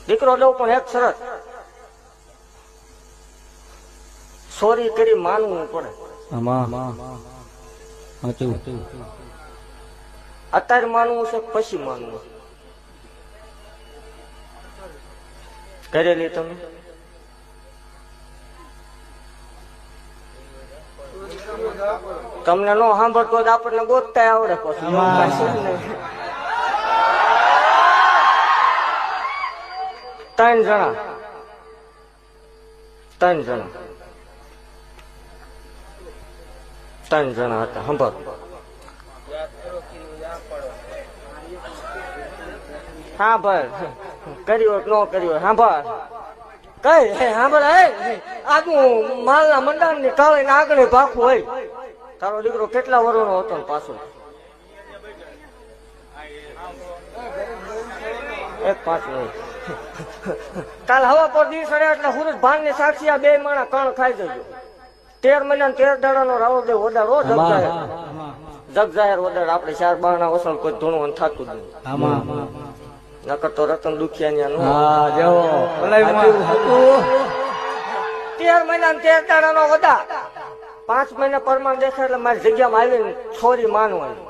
દીકરો દઉં પણ એક શરત, ચોરી કરી માનવું પડે. અત્યારે માનવું છે પછી માનવું. કરેલી તમે તમને નો સાંભળતો જ આપણને ગોતતા આવડે પછી. ત્રણ જણા હતા. સાંભળ, હા ભાઈ કર્યું ન કર્યું સાંભળ કઈ સાંભળ. આજનું માલના મંડાણ ની કાળે ને આગળ ભાખું હોય. તારો દીકરો કેટલા વર્ષનો હતો ને પાછો? 1-5 મિનિટ. કાલ હવા પર દિવસ એટલે સુરત ભાન ની સાક્ષી આ બે માણા કણ ખાઈ જજો. 13 મહિના 13 દાડાનો રાવળ દે ઓદાડો જગ જાહેર ઓદાડ. આપણે 4 બાણા વસલ કોઈ ધૂણું થતું જ નહીં. નકર તો રતન દુખિયા 13 મહિના 13 દાડાનો વદા. 5 મહિના પરમાણ દેખાય એટલે મારી જગ્યામાં આવીને છોરી માનવાની.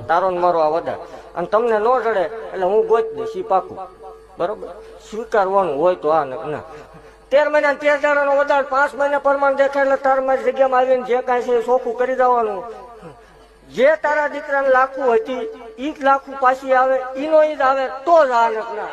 તારો ને મારો આ વદા. અને તમને ન જડે એટલે હું ગોત દઈશ ઈ પાકું. બરોબર, સ્વીકારવાનું હોય તો આ ના. 13 મહિના 13 દાડાનો વધારે 5 મહિના પ્રમાણ દેખાય એટલે તાર મારી જગ્યામાં આવીને જે કાંઈ છે ચોખ્ખું કરી દેવાનું. જે તારા દીકરાને લાખું હતી ઈ જ લાખું પાછી આવે, ઈનો ઈ જ આવે તો જ આ નકના.